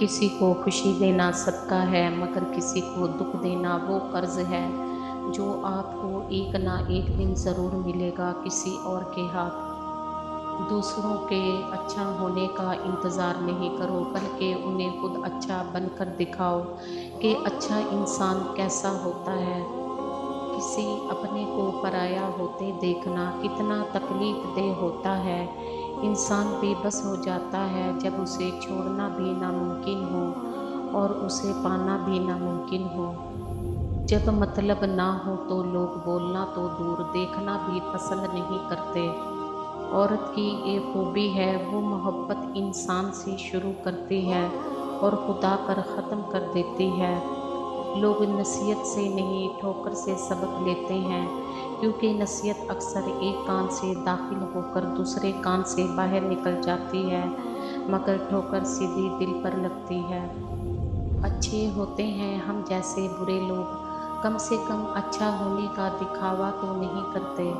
किसी को खुशी देना सदका है, मगर किसी को दुख देना वो कर्ज है जो आपको एक ना एक दिन ज़रूर मिलेगा किसी और के हाथ। दूसरों के अच्छा होने का इंतज़ार नहीं करो, बल्कि उन्हें खुद अच्छा बनकर दिखाओ कि अच्छा इंसान कैसा होता है। किसी अपने को पराया होते देखना कितना तकलीफ दह होता है। इंसान बेबस हो जाता है जब उसे छोड़ना भी नामुमकिन हो और उसे पाना भी नामुमकिन हो। जब मतलब ना हो तो लोग बोलना तो दूर देखना भी पसंद नहीं करते। औरत की एक खूबी है, वो मोहब्बत इंसान से शुरू करती है और खुदा पर ख़त्म कर देती है। लोग नसीहत से नहीं ठोकर से सबक लेते हैं, क्योंकि नसीहत अक्सर एक कान से दाखिल होकर दूसरे कान से बाहर निकल जाती है, मगर ठोकर सीधी दिल पर लगती है। अच्छे होते हैं हम जैसे बुरे लोग, कम से कम अच्छा होने का दिखावा तो नहीं करते।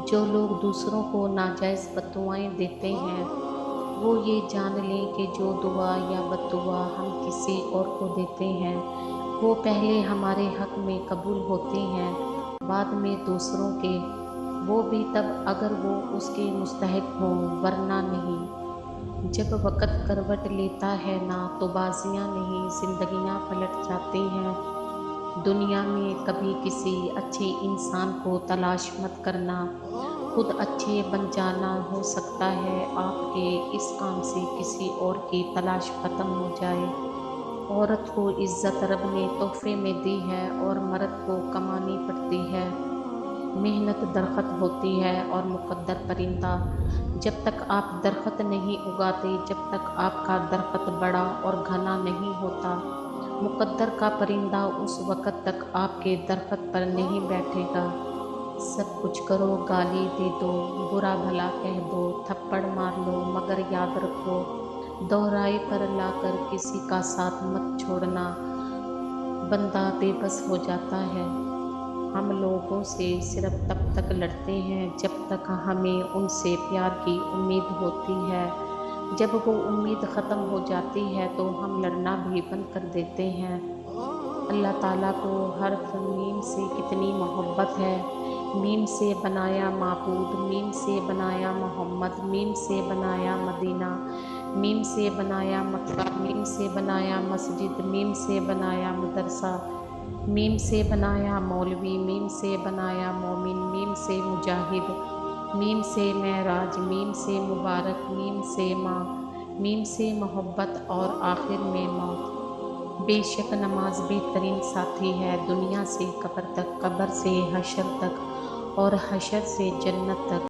जो लोग दूसरों को नाजायज़ बद्दुआएं देते हैं, वो ये जान लें कि जो दुआ या बद्दुआ हम किसी और को देते हैं, वो पहले हमारे हक में कबूल होती हैं, बाद में दूसरों के, वो भी तब अगर वो उसके मुस्तहिक हों, वरना नहीं। जब वक़्त करवट लेता है ना, तो बाजियां नहीं जिंदगियां पलट जाती हैं। दुनिया में कभी किसी अच्छे इंसान को तलाश मत करना, खुद अच्छे बन जाना। हो सकता है आपके इस काम से किसी और की तलाश खत्म हो जाए। औरत को इज्जत रब ने तोहफे में दी है और मर्द को कमानी पड़ती है। मेहनत दरख्त होती है और मुकद्दर परिंदा। जब तक आप दरख्त नहीं उगाते, जब तक आपका दरख्त बड़ा और घना नहीं होता, मुकद्दर का परिंदा उस वक़्त तक आपके दरख्त पर नहीं बैठेगा। सब कुछ करो, गाली दे दो, बुरा भला कह दो, थप्पड़ मार लो, मगर याद रखो, दोहराए पर लाकर किसी का साथ मत छोड़ना। बंदा बेबस हो जाता है। हम लोगों से सिर्फ तब तक लड़ते हैं जब तक हमें उनसे प्यार की उम्मीद होती है। जब वो उम्मीद ख़त्म हो जाती है तो हम लड़ना भी बंद कर देते हैं। अल्लाह ताला को हर्फ मीम से कितनी मोहब्बत है। मीम से बनाया माबूद, मीम से बनाया मोहम्मद, मीम से बनाया मदीना, मीम से बनाया मक्का, मीम से बनाया मस्जिद, मीम से बनाया मदरसा, मीम से बनाया मौलवी, मीम से बनाया मोमिन, मीम से मुजाहिद, मीम से महराज, मीम से मुबारक, मीम से माँ, मीम से मोहब्बत और आखिर में मौत। बेशक नमाज बेहतरीन साथी है, दुनिया से कब्र तक, कब्र से हशर तक और हशर से जन्नत तक।